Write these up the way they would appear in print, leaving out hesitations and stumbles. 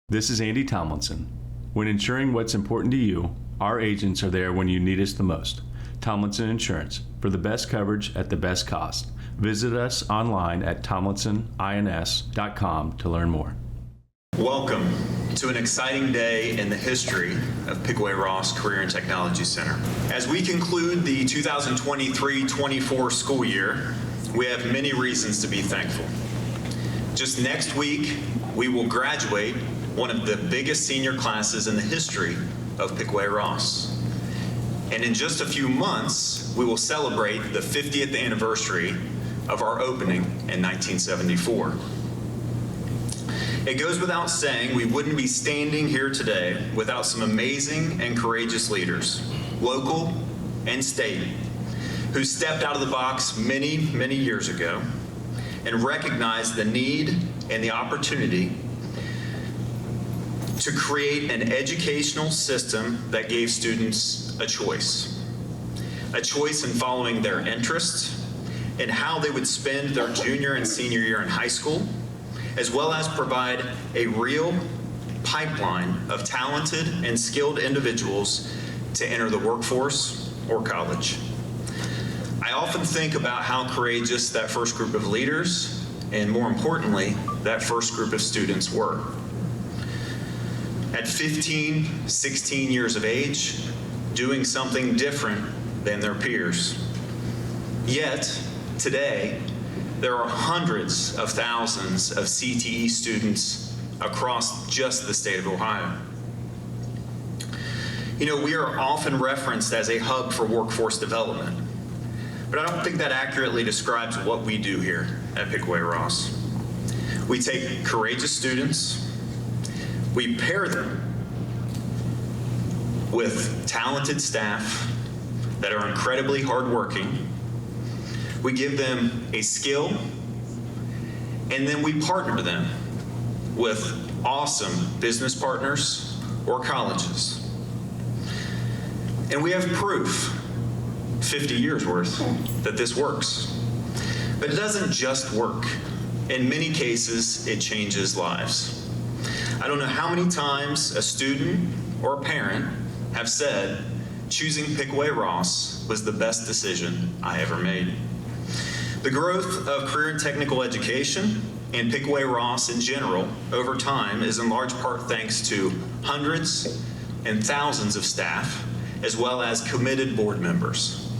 This is Andy Tomlinson. When ensuring what's important to you, our agents are there when you need us the most. Tomlinson Insurance, for the best coverage at the best cost. Visit us online at tomlinsonins.com to learn more. Welcome to an exciting day in the history of Pickaway-Ross Career and Technology Center. As we conclude the 2023-24 school year, we have many reasons to be thankful. Just next week, we will graduate one of the biggest senior classes in the history of Pickaway-Ross. And in just a few months, we will celebrate the 50th anniversary of our opening in 1974. It goes without saying we wouldn't be standing here today without some amazing and courageous leaders, local and state, who stepped out of the box many, many years ago and recognized the need and the opportunity to create an educational system that gave students a choice in following their interests and how they would spend their junior and senior year in high school, as well as provide a real pipeline of talented and skilled individuals to enter the workforce or college. I often think about how courageous that first group of leaders, and more importantly, that first group of students were. At 15, 16 years of age, doing something different than their peers. Yet, today, there are hundreds of thousands of CTE students across just the state of Ohio. You know, we are often referenced as a hub for workforce development, but I don't think that accurately describes what we do here at Pickaway-Ross. We take courageous students, we pair them with talented staff that are incredibly hardworking. We give them a skill, and then we partner them with awesome business partners or colleges. And we have proof, 50 years worth, that this works. But it doesn't just work. In many cases, it changes lives. I don't know how many times a student or a parent have said, choosing Pickaway-Ross was the best decision I ever made. The growth of career and technical education and Pickaway-Ross in general over time is in large part thanks to hundreds and thousands of staff, as well as committed board members.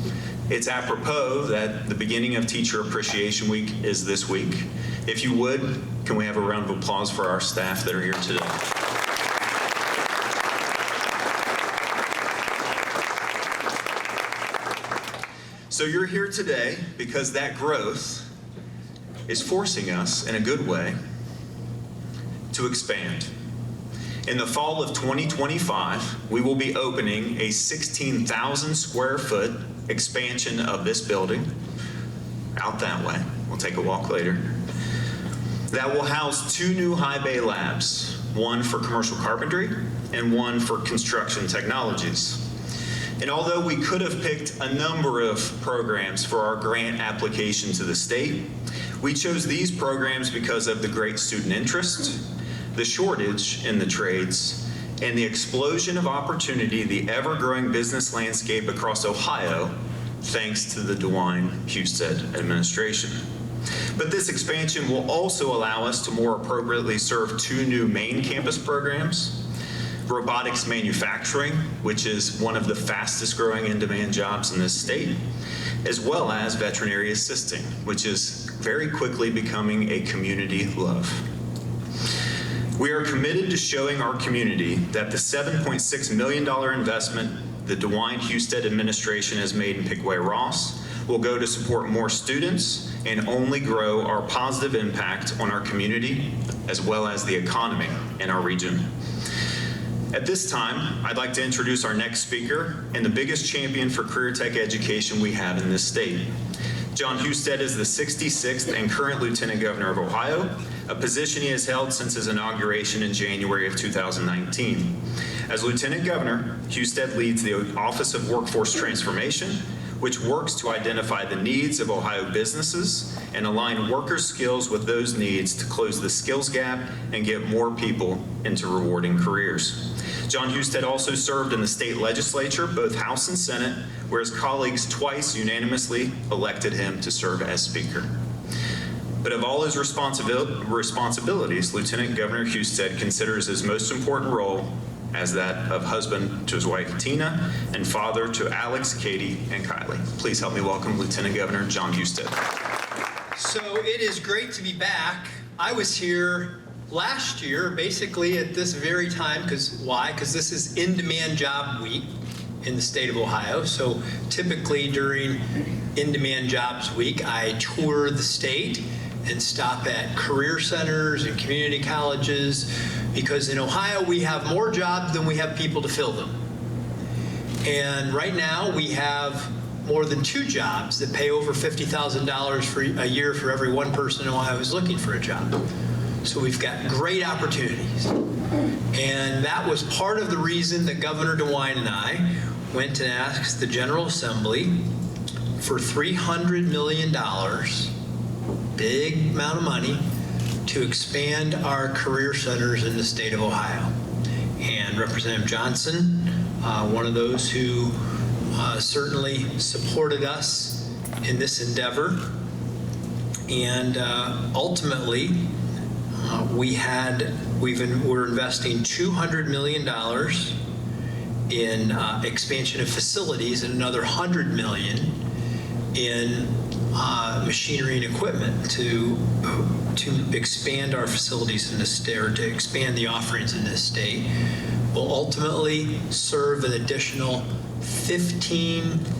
It's apropos that the beginning of Teacher Appreciation Week is this week. If you would, can we have a round of applause for our staff that are here today? So you're here today because that growth is forcing us, in a good way, to expand. In the fall of 2025, we will be opening a 16,000 square foot expansion of this building out that way. We'll take a walk later. That will house 2 new high bay labs, one for commercial carpentry and one for construction technologies. And although we could have picked a number of programs for our grant application to the state, we chose these programs because of the great student interest, the shortage in the trades, and the explosion of opportunity, the ever-growing business landscape across Ohio, thanks to the Jon Husted administration. But this expansion will also allow us to more appropriately serve 2 new main campus programs, robotics manufacturing, which is one of the fastest growing in-demand jobs in this state, as well as veterinary assisting, which is very quickly becoming a community love. We are committed to showing our community that the $7.6 million investment the Jon Husted administration has made in Pickaway-Ross will go to support more students and only grow our positive impact on our community as well as the economy in our region. At this time, I'd like to introduce our next speaker and the biggest champion for career tech education we have in this state. Jon Husted is the 66th and current Lieutenant Governor of Ohio, a position he has held since his inauguration in January of 2019. As Lieutenant Governor, Husted leads the Office of Workforce Transformation, which works to identify the needs of Ohio businesses and align workers' skills with those needs to close the skills gap and get more people into rewarding careers. Jon Husted also served in the state legislature, both House and Senate, where his colleagues twice unanimously elected him to serve as Speaker. But of all his responsibilities, Lieutenant Governor Husted considers his most important role as that of husband to his wife Tina and father to Alex, Katie, and Kylie. Please help me welcome Lieutenant Governor Jon Husted. So it is great to be back. I was here last year, basically at this very time, because why? Because this is in-demand job week in the state of Ohio. So typically during in-demand jobs week, I tour the state and stop at career centers and community colleges, because in Ohio we have more jobs than we have people to fill them. And right now we have more than 2 jobs that pay over $50,000 for a year for every one person in Ohio who's looking for a job. So we've got great opportunities. And that was part of the reason that Governor DeWine and I went and asked the General Assembly for $300 million, big amount of money, to expand our career centers in the state of Ohio. And Representative Johnson, one of those who certainly supported us in this endeavor. And ultimately, we're investing $200 million in expansion of facilities and another $100 million in machinery and equipment to expand our facilities in this state, or to expand the offerings in this state. Will ultimately serve an additional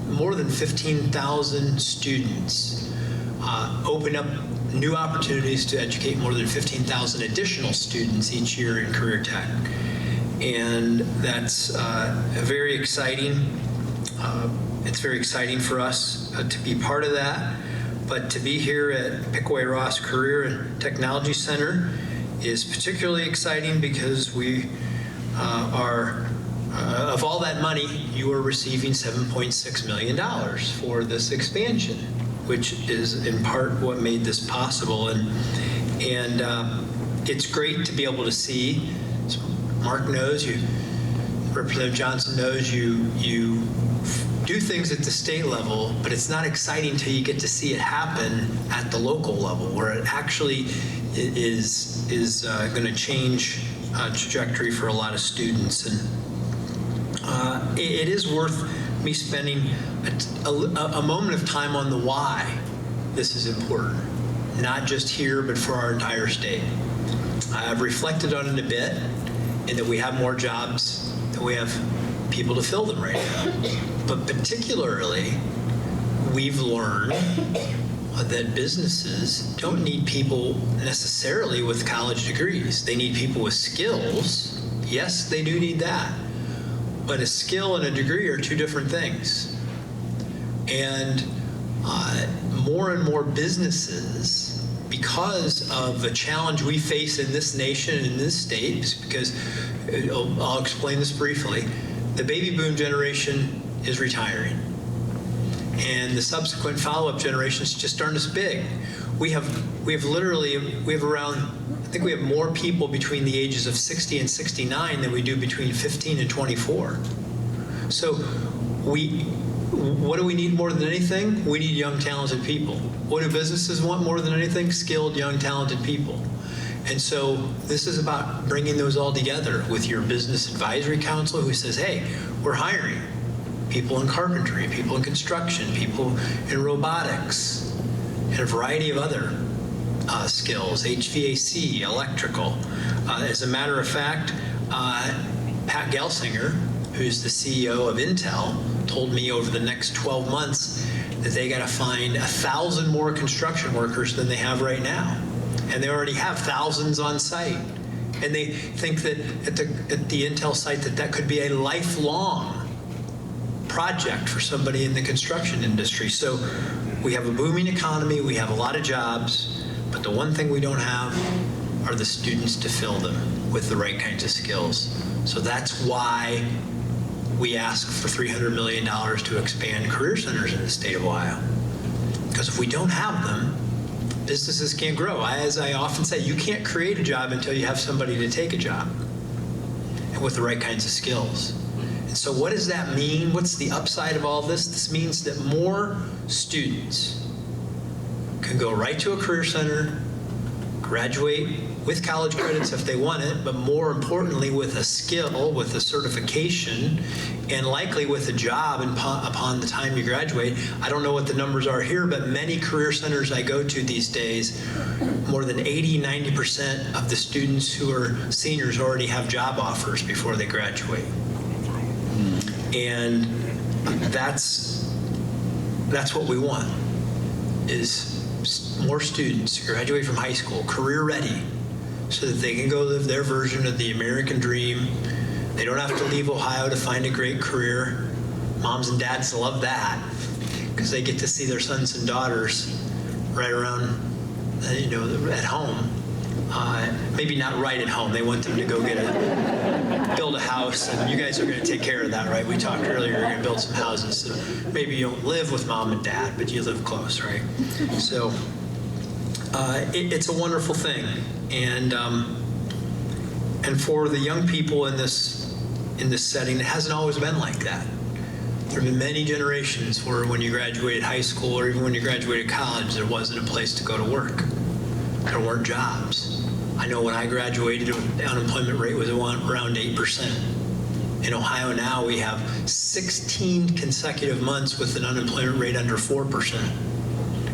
more than 15,000 students, open up new opportunities to educate more than 15,000 additional students each year in career tech. And that's very exciting. It's very exciting for us to be part of that. But to be here at Pickaway-Ross Career and Technology Center is particularly exciting because we of all that money, you are receiving $7.6 million for this expansion, which is in part what made this possible. And it's great to be able to see. So Mark knows you, Representative Johnson knows you do things at the state level, but it's not exciting until you get to see it happen at the local level, where it actually is going to change trajectory for a lot of students. And it is worth me spending a moment of time on the why this is important, not just here, but for our entire state. I've reflected on it a bit, in that we have more jobs than we have people to fill them right now. But particularly, we've learned that businesses don't need people necessarily with college degrees. They need people with skills. Yes, they do need that. But a skill and a degree are 2 different things. And more and more businesses, because of the challenge we face in this nation and in this state, because I'll explain this briefly, the baby boom generation is retiring. And the subsequent follow-up generations just aren't as big. We have around, I think we have more people between the ages of 60 and 69 than we do between 15 and 24. So what do we need more than anything? We need young, talented people. What do businesses want more than anything? Skilled, young, talented people. And so this is about bringing those all together with your business advisory council, who says, hey, we're hiring people in carpentry, people in construction, people in robotics, and a variety of other skills, HVAC, electrical. As a matter of fact, Pat Gelsinger, who's the CEO of Intel, told me over the next 12 months that they got to find 1,000 more construction workers than they have right now. And they already have thousands on site. And they think that at the Intel site that could be a lifelong project for somebody in the construction industry. So we have a booming economy, we have a lot of jobs, but the one thing we don't have are the students to fill them with the right kinds of skills. So that's why we ask for $300 million to expand career centers in the state of Ohio. Because if we don't have them, businesses can't grow. As I often say, you can't create a job until you have somebody to take a job, and with the right kinds of skills. And so what does that mean? What's the upside of all this? This means that more students can go right to a career center, graduate with college credits if they want it, but more importantly with a skill, with a certification, and likely with a job upon the time you graduate. I don't know what the numbers are here, but many career centers I go to these days, more than 80–90% of the students who are seniors already have job offers before they graduate. And that's what we want, is more students who graduate from high school, career ready, so that they can go live their version of the American dream. They don't have to leave Ohio to find a great career. Moms and dads love that because they get to see their sons and daughters right around, at home. Maybe not right at home. They want them to go build a house, and you guys are going to take care of that, right? We talked earlier, you're going to build some houses. So maybe you don't live with mom and dad, but you live close, right? So it's a wonderful thing, and for the young people in this setting, it hasn't always been like that. There have been many generations where when you graduated high school or even when you graduated college, there wasn't a place to go to work. There weren't jobs. I know when I graduated, the unemployment rate was around 8%. In Ohio now, we have 16 consecutive months with an unemployment rate under 4%.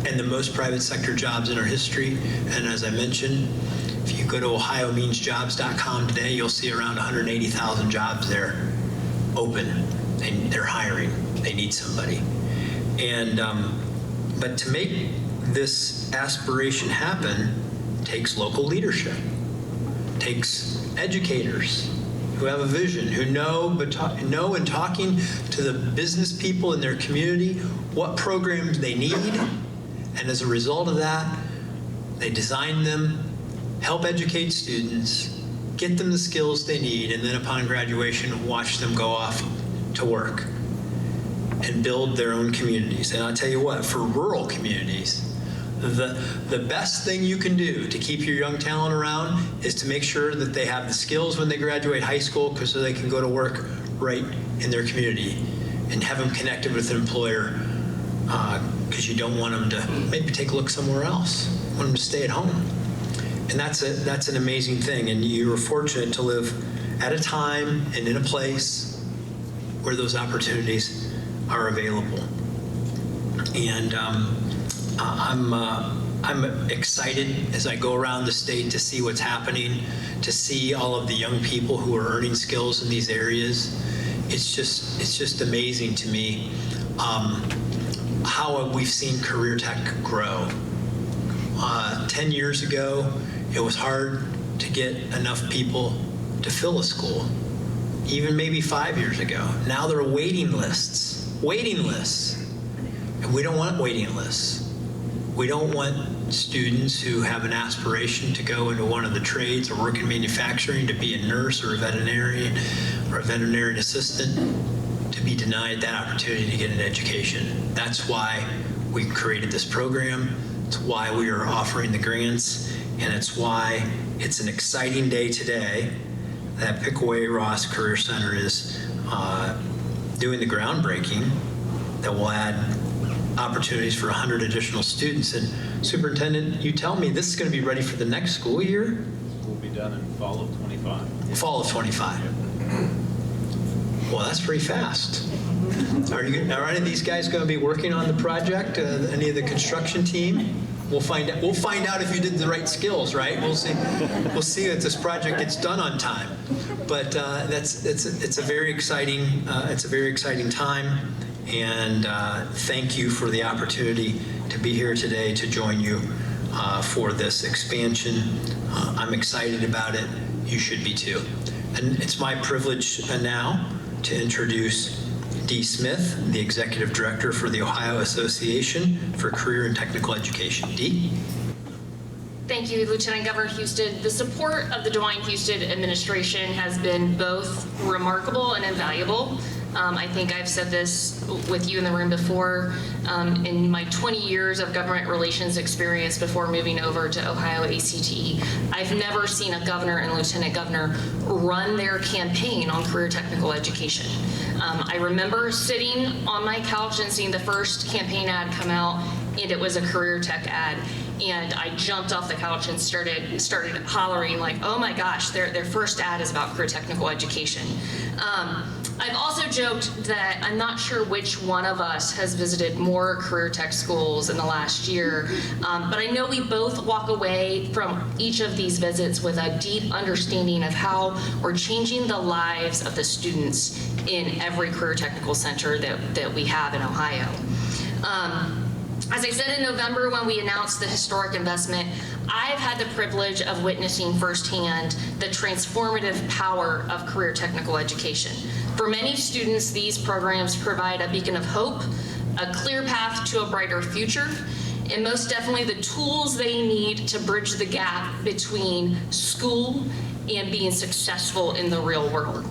And the most private sector jobs in our history. And as I mentioned, if you go to ohiomeansjobs.com today, you'll see around 180,000 jobs there open. They're hiring. They need somebody. And but to make this aspiration happen takes local leadership, takes educators who have a vision, who know in talking to the business people in their community what programs they need, and as a result of that, they design them, help educate students, get them the skills they need, and then upon graduation, watch them go off to work and build their own communities. And I'll tell you what, for rural communities, the best thing you can do to keep your young talent around is to make sure that they have the skills when they graduate high school, so they can go to work right in their community and have them connected with an employer, because you don't want them to maybe take a look somewhere else. You want them to stay at home. And that's an amazing thing. And you are fortunate to live at a time and in a place where those opportunities are available. And I'm excited as I go around the state to see what's happening, to see all of the young people who are earning skills in these areas. It's just amazing to me how we've seen career tech grow. 10 years ago, it was hard to get enough people to fill a school. Even maybe 5 years ago. Now there are waiting lists. And we don't want waiting lists. We don't want students who have an aspiration to go into one of the trades or work in manufacturing, to be a nurse or a veterinarian assistant, to be denied that opportunity to get an education. That's why we created this program. It's why we are offering the grants, and it's why it's an exciting day today that Pickaway-Ross Career Center is doing the groundbreaking that will add opportunities for 100 additional students. And Superintendent, you tell me this is going to be ready for the next school year? Will be done in fall of 25. Fall of 25. Well, that's pretty fast. Are any of these guys going to be working on the project? Any of the construction team? We'll find out. We'll find out if you did the right skills, right? We'll see. We'll see if this project gets done on time. But it's a very exciting time. And thank you for the opportunity to be here today to join you for this expansion. I'm excited about it. You should be too. And it's my privilege now to introduce Dee Smith, the Executive Director for the Ohio Association for Career and Technical Education. Dee? Thank you, Lieutenant Governor Husted. The support of the DeWine Husted administration has been both remarkable and invaluable. I think I've said this with you in the room before. In my 20 years of government relations experience before moving over to Ohio ACTE, I've never seen a governor and lieutenant governor run their campaign on career technical education. I remember sitting on my couch and seeing the first campaign ad come out, and it was a career tech ad. And I jumped off the couch and started hollering like, oh my gosh, their first ad is about career technical education. I've also joked that I'm not sure which one of us has visited more career tech schools in the last year, but I know we both walk away from each of these visits with a deep understanding of how we're changing the lives of the students in every career technical center that we have in Ohio. As I said in November when we announced the historic investment, I've had the privilege of witnessing firsthand the transformative power of career technical education. For many students, these programs provide a beacon of hope, a clear path to a brighter future, and most definitely the tools they need to bridge the gap between school and being successful in the real world.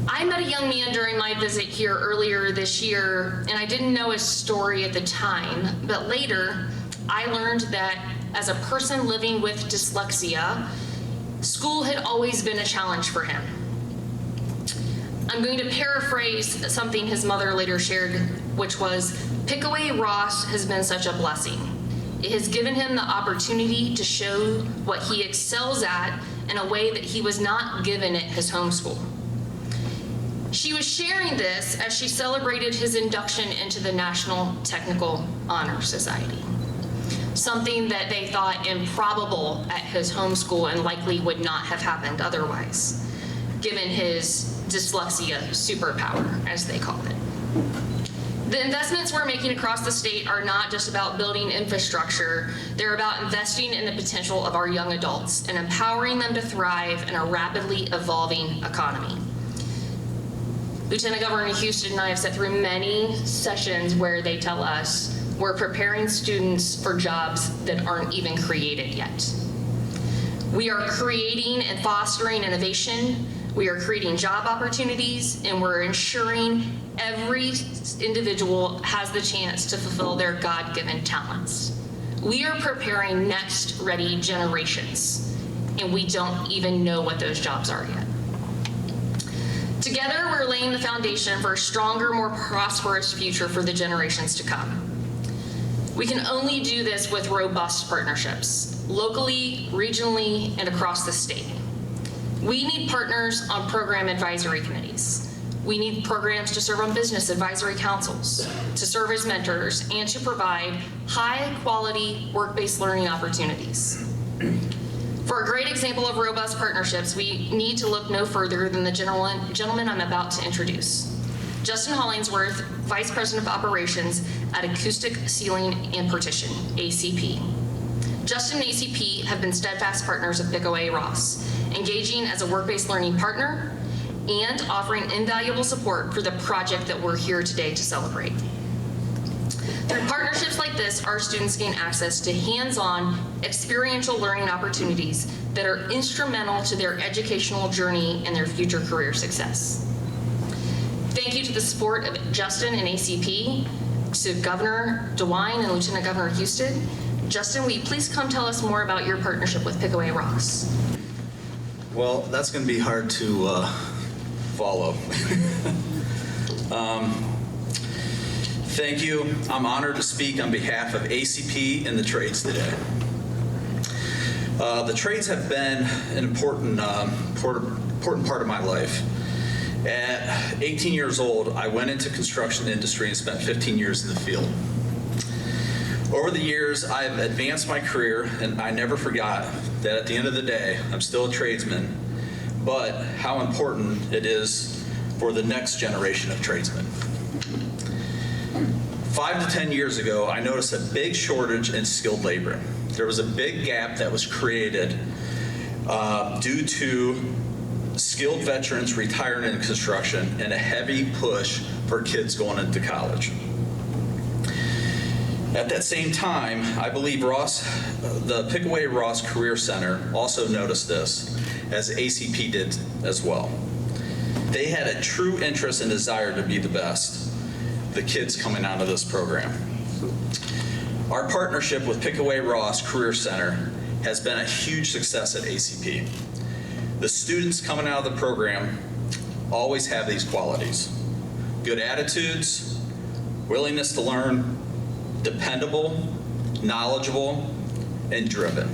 I met a young man during my visit here earlier this year, and I didn't know his story at the time, but later I learned that as a person living with dyslexia, school had always been a challenge for him. I'm going to paraphrase something his mother later shared, which was, Pickaway-Ross has been such a blessing. It has given him the opportunity to show what he excels at in a way that he was not given at his home school. She was sharing this as she celebrated his induction into the National Technical Honor Society, something that they thought improbable at his home school and likely would not have happened otherwise, given his dyslexia superpower, as they called it. The investments we're making across the state are not just about building infrastructure, they're about investing in the potential of our young adults and empowering them to thrive in a rapidly evolving economy. Lieutenant Governor Husted and I have sat through many sessions where they tell us we're preparing students for jobs that aren't even created yet. We are creating and fostering innovation, we are creating job opportunities, and we're ensuring every individual has the chance to fulfill their God-given talents. We are preparing next-ready generations, and we don't even know what those jobs are yet. Together, we're laying the foundation for a stronger, more prosperous future for the generations to come. We can only do this with robust partnerships, locally, regionally, and across the state. We need partners on program advisory committees. We need programs to serve on business advisory councils, to serve as mentors, and to provide high-quality work-based learning opportunities. For a great example of robust partnerships, we need to look no further than the gentleman I'm about to introduce. Justin Hollingsworth, Vice President of Operations at Acoustic Ceiling and Partition, ACP. Justin and ACP have been steadfast partners of Pickaway-Ross, engaging as a work-based learning partner and offering invaluable support for the project that we're here today to celebrate. Through partnerships like this, our students gain access to hands-on, experiential learning opportunities that are instrumental to their educational journey and their future career success. Thank you to the support of Justin and ACP, to Governor DeWine and Lieutenant Governor Husted. Justin, will you please come tell us more about your partnership with Pickaway-Ross? Well, that's going to be hard to follow. Thank you. I'm honored to speak on behalf of ACP and the trades today. The trades have been an important part of my life. At 18 years old, I went into construction industry and spent 15 years in the field. Over the years, I've advanced my career, and I never forgot that at the end of the day, I'm still a tradesman, but how important it is for the next generation of tradesmen. 5 to 10 years ago, I noticed a big shortage in skilled labor. There was a big gap that was created due to skilled veterans retiring in construction and a heavy push for kids going into college. At that same time, I believe the Pickaway-Ross Career Center also noticed this, as ACP did as well. They had a true interest and desire to be the best, the kids coming out of this program. Our partnership with Pickaway-Ross Career Center has been a huge success at ACP. The students coming out of the program always have these qualities: good attitudes, willingness to learn, dependable, knowledgeable, and driven.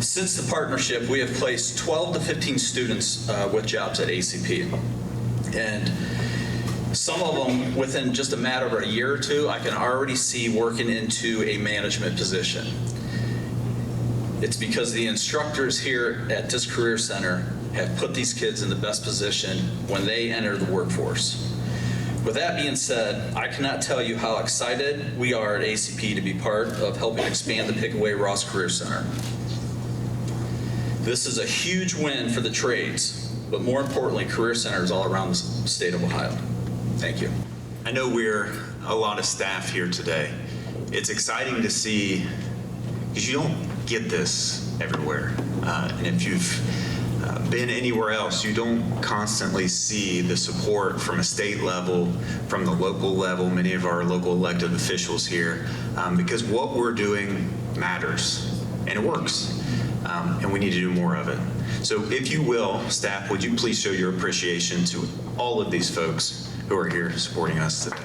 Since the partnership, we have placed 12 to 15 students with jobs at ACP. And some of them, within just a matter of a year or two, I can already see working into a management position. It's because the instructors here at this career center have put these kids in the best position when they enter the workforce. With that being said, I cannot tell you how excited we are at ACP to be part of helping expand the Pickaway-Ross Career Center. This is a huge win for the trades, but more importantly, career centers all around the state of Ohio. Thank you. I know we're a lot of staff here today. It's exciting to see, because you don't get this everywhere. And if you've been anywhere else, you don't constantly see the support from a state level, from the local level, many of our local elected officials here, because what we're doing matters and it works. And we need to do more of it. So if you will, staff, would you please show your appreciation to all of these folks who are here supporting us today.